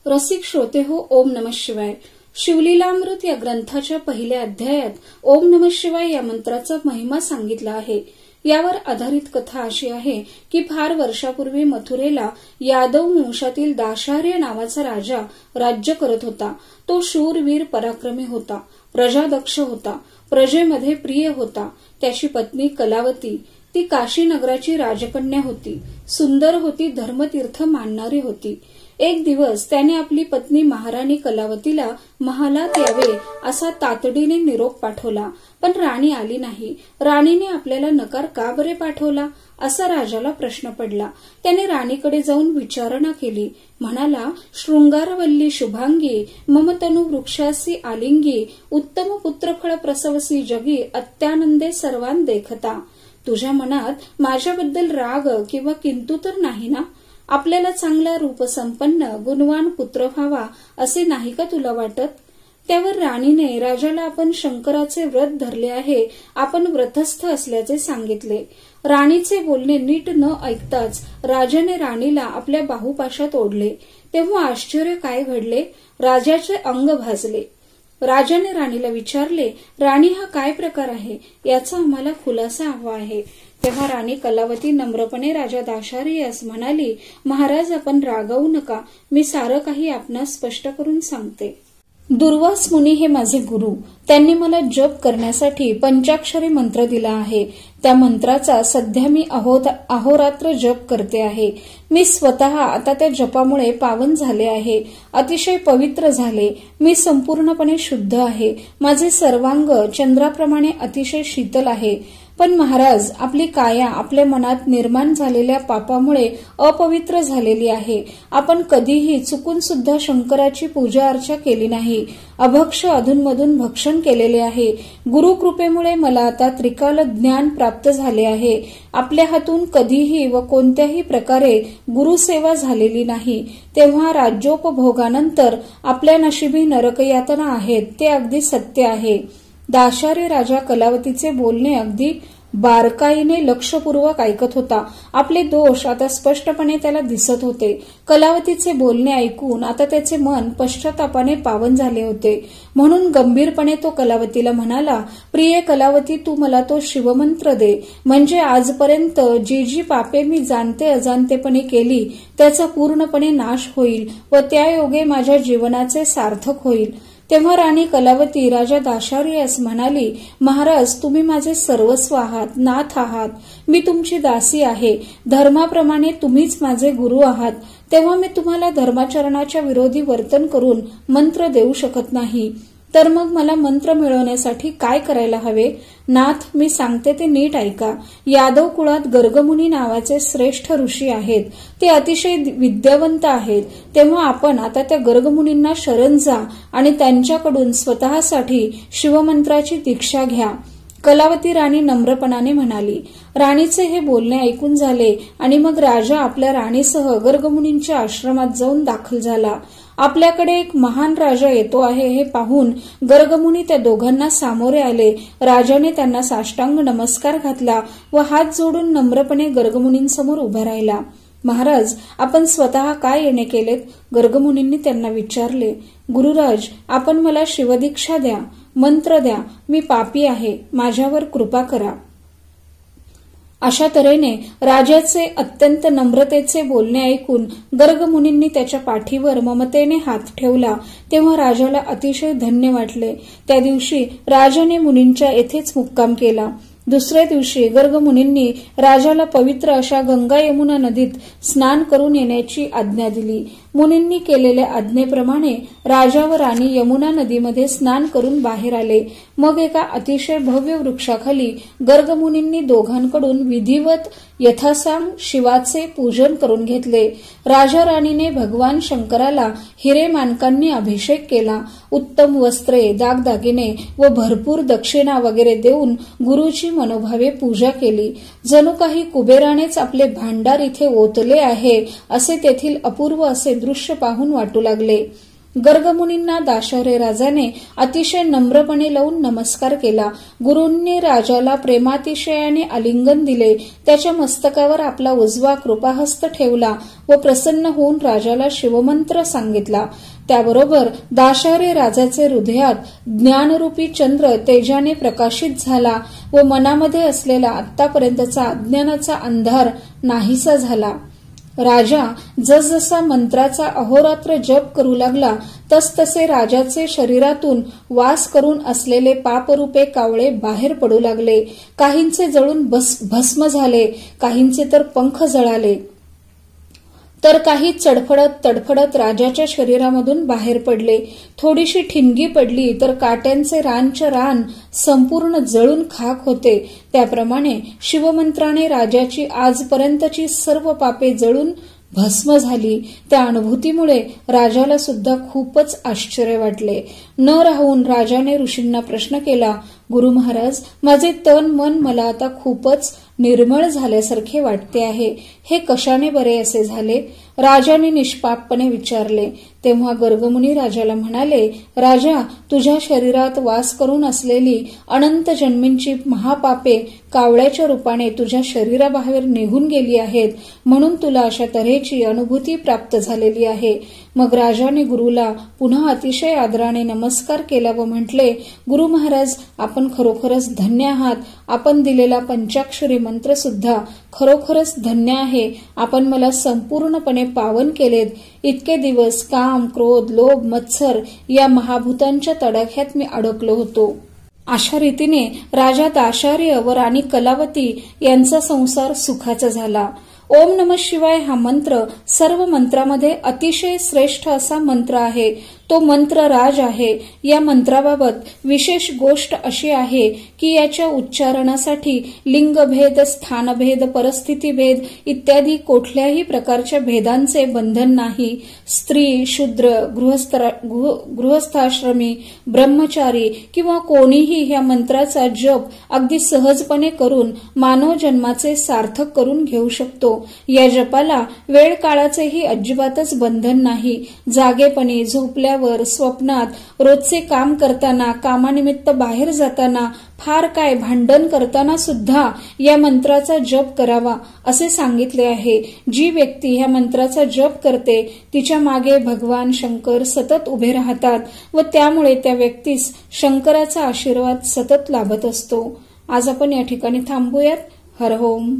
रसिक श्रोते हो, ओम नमः शिवाय. शिवलीलामृत या ग्रंथाच्या पहिल्या अध्यायात ओम नमः शिवाय या मंत्राचा महिमा सांगितला आहे. यावर आधारित कथा अशी आहे की फार वर्षापूर्वी मथुरेला यादव वंशातील दाशार्य नावाचा राजा राज्य करत होता. तो शूरवीर पराक्रमी होता, प्रजादक्ष होता, प्रजेमध्ये प्रिय होता. त्याची पत्नी कलावती, ती काशी नगराची राजकन्या होती, सुंदर होती, धर्मतीर्थ मानणारी होती. एक दिवस त्याने आपली पत्नी महाराणी कलावतीला महालात यावे असा तातडीने निरोप पाठवला, पण राणी आली नाही. राणीने आपल्याला नकार का बरे पाठवला असा राजाला प्रश्न पडला. त्याने राणीकडे जाऊन विचारणा केली. म्हणाला, शृंगारवल्ली शुभांगी, ममतनु वृक्षासी आलिंगी, उत्तम पुत्रफळ प्रसवसी जगी, अत्यानंदे सर्वान देखता. तुझ्या मनात माझ्याबद्दल राग किंवा किंतु तर नाही ना? आपल्याला चांगला रूपसंपन्न गुणवान पुत्र व्हावा असे नाही का तुला वाटत? त्यावर राणीने राजाला आपण शंकराचे व्रत धरले आहे, आपण व्रतस्थ असल्याचे सांगितले. राणीचे बोलणे नीट न ऐकताच राजाने राणीला आपल्या बाहुपाशात ओढले. तेव्हा आश्चर्य काय घडले, राजाचे अंग भाजले. राजाने राणीला विचारले, राणी हा काय प्रकार आहे, याचा आम्हाला खुलासा हवा आहे. तेव्हा राणी कलावती नम्रपणे राजा दाशार्यास म्हणाली, महाराज आपण रागावू नका, मी सारं काही आपणास स्पष्ट करून सांगते. दुर्वास मुनी हे माझे गुरु, त्यांनी मला जप करण्यासाठी पंचाक्षरी मंत्र दिला आहे. त्या मंत्राचा सध्या मी अहोरात्र जप करते आहे. मी स्वतः आता त्या जपामुळे पावन झाले आहे, अतिशय पवित्र झाले. मी संपूर्णपणे शुद्ध आहे. माझे सर्वांग चंद्राप्रमाणे अतिशय शीतल आहे. पण महाराज, आपली काया आपल्या मनात निर्माण झालेल्या पापामुळे अपवित्र झालेली आहे. आपण कधीही चुकून सुद्धा शंकराची पूजा अर्चा केली नाही. अभक्ष अधूनमधून भक्षण केलेले आहे. गुरुकृपेमुळे मला आता त्रिकाल ज्ञान प्राप्त झाले आहे. आपल्या हातून कधीही व कोणत्याही प्रकारे गुरुसेवा झालेली नाही. तेव्हा राज्योपभोगानंतर आपल्या नशिबी नरकयातना आहेत, ते अगदी सत्य आहे. दाशार्य राजा कलावतीचे बोलणे अगदी बारकाईने लक्षपूर्वक ऐकत होता. आपले दोष आता स्पष्टपणे त्याला दिसत होते. कलावतीचे बोलणे ऐकून आता त्याचे मन पश्चातापाने पावन झाले होते. म्हणून गंभीरपणे तो कलावतीला म्हणाला, प्रिय कलावती, तू मला तो शिवमंत्र दे, म्हणजे आजपर्यंत जी जी पापे मी जाणते अजाणतेपणे केली त्याचा पूर्णपणे नाश होईल व त्यायोगे माझ्या जीवनाचे सार्थक होईल. तेव्हा राणी कलावती राजा दाशार्यास म्हणाली, महाराज, तुम्ही माझे सर्वस्व आहात, नाथ आहात. मी तुमची दासी आहे. धर्माप्रमाणे तुम्हीच माझे गुरु आहात. तेव्हा मी तुम्हाला धर्माचरणाच्या विरोधी वर्तन करून मंत्र देऊ शकत नाही. तर मग मला मंत्र मिळवण्यासाठी काय करायला हवे? नाथ, मी सांगते ते नीट ऐका. यादव कुळात गर्गमुनी नावाचे श्रेष्ठ ऋषी आहेत. ते अतिशय विद्यावंत आहेत. तेव्हा आपण आता त्या गर्गमुनींना शरण जा आणि त्यांच्याकडून स्वतःसाठी शिवमंत्राची दीक्षा घ्या. कलावती राणी नम्रपणाने म्हणाली. राणीचे हे बोलणे ऐकून झाले आणि मग राजा आपल्या राणीसह गर्गमुनींच्या आश्रमात जाऊन दाखल झाला. आपल्याकडे एक महान राजा येतो आहे हे पाहून गर्गमुनी त्या दोघांना सामोरे आले. राजाने त्यांना साष्टांग नमस्कार घातला व हात जोडून नम्रपणे गर्गमुनींसमोर उभा राहिला. महाराज, आपण स्वतः काय येणे केलेत? गर्गमुनींनी त्यांना विचारले. गुरुराज, आपण मला शिवदीक्षा द्या, मंत्र द्या. मी पापी आहे, माझ्यावर कृपा करा. अशा तऱ्हेने राजाचे अत्यंत नम्रतेचे बोलणे ऐकून गर्गमुनींनी त्याच्या पाठीवर ममतेने हात ठेवला. तेव्हा राजाला अतिशय धन्य वाटले. त्या दिवशी राजाने मुनींच्या येथेच मुक्काम केला. दुसऱ्या दिवशी गर्गमुनींनी राजाला पवित्र अशा गंगा यमुना नदीत स्नान करून येण्याची आज्ञा दिली. मुनींनी केलेल्या आज्ञेप्रमाणे राजा व राणी यमुना नदीमध्ये स्नान करून बाहेर आले. मग एका अतिशय भव्य वृक्षाखाली गर्गमुनींनी दोघांकडून विधिवत यथासांग शिवाचे पूजन करून घेतले. राजा राणीने भगवान शंकराला हिरे माणकांनी अभिषेक केला. उत्तम वस्त्रे, दागदागिने व भरपूर दक्षिणा वगैरे देऊन गुरुची मनोभावे पूजा केली. जणू काही कुबेरानेच आपले भांडार इथे ओतले आहे असे तेथील अपूर्व असे दृश्य पाहून वाटू लागले. गर्गमुनींना दाशौरी राजाने अतिशय नम्रपणे लावून नमस्कार केला. गुरूंनी राजाला प्रेमातिशयाने आलिंगन दिले. त्याच्या मस्तकावर आपला उजवा कृपाहस्त ठेवला व प्रसन्न होऊन राजाला शिवमंत्र सांगितला. त्याबरोबर दाशौरी राजाचे हृदयात ज्ञानरूपी चंद्र तेजाने प्रकाशित झाला व मनामध्ये असलेला आतापर्यंतचा अज्ञानाचा अंधार नाहीसा झाला. राजा जसजसा मंत्राचा अहोरात्र जप करू लागला तसतसे राजाचे शरीरातून वास करून असलेले पापरूपे कावळे बाहेर पडू लागले. काहींचे जळून भस्म झाले, काहींचे तर पंख जळाले, तर काही चडफडत तडफडत राजाच्या शरीरामधून बाहेर पडले. थोडीशी ठिणगी पडली तर काट्यांचे रानच्या रान संपूर्ण जळून खाक होते. त्याप्रमाणे शिवमंत्राने राजाची आजपर्यंतची सर्व पापे जळून भस्म झाली. त्या अनुभूतीमुळे राजाला सुद्धा खूपच आश्चर्य वाटले. न राहून राजाने ऋषींना प्रश्न केला, गुरु महाराज, माझे तन मन मला आता खूपच निर्मळ झाल्यासारखे वाटते आहे. हे कशाने बरे असे झाले? राजाने निष्पापपणे विचारले. तेव्हा गर्गमुनी राजाला म्हणाले, राजा, तुझ्या शरीरात वास करून असलेली अनंत जन्मींची महापापे कावळ्याच्या रूपाने तुझ्या शरीराबाहेर निघून गेली आहेत, म्हणून तुला अशा तऱ्हेची अनुभूती प्राप्त झालेली आहे. मग राजाने गुरुला पुन्हा अतिशय आदराने नमस्कार केला व म्हटले, गुरु महाराज, आपण खरोखरच धन्य आहात. आपण दिलेला पंचाक्षरी मंत्र सुद्धा खरोखरच धन्य आहे. आपण मला संपूर्णपणे पावन केलेत. इतके दिवस काम, क्रोध, लोभ, मत्सर या महाभूतांच्या तडाख्यात मी अडकलो होतो. अशा रीतीने राजा दाशौर्य व राणी कलावती यांचा संसार सुखाचा झाला. ओम नमः शिवाय हा मंत्र सर्व मंत्रामध्ये अतिशय श्रेष्ठ असा मंत्र आहे. तो मंत्र राज आहे. या मंत्राबाबत विशेष गोष्ट अशी आहे की याच्या उच्चारणासाठी लिंगभेद, स्थानभेद, परिस्थितीभेद इत्यादी कुठल्याही प्रकारच्या भेदांचे बंधन नाही. स्त्री, शूद्र, गृहस्थाश्रमी, ब्रह्मचारी किंवा कोणीही या मंत्राचा जप अगदी सहजपणे करून मानव जन्माचे सार्थक करून घेऊ शकतो. या जपाला वेळ काळाचेही अजिबातच बंधन नाही. जागेपणी, झोपल्यावर, स्वप्नात, रोजचे काम करताना, कामानिमित्त बाहेर जाताना, फार काय भांडण करताना सुद्धा या मंत्राचा जप करावा असे सांगितले आहे. जी व्यक्ती ह्या मंत्राचा जप करते तिच्या मागे भगवान शंकर सतत उभे राहतात व त्यामुळे त्या व्यक्तीस शंकराचा आशीर्वाद सतत लाभत असतो. आज आपण या ठिकाणी थांबूयात. हर ओम.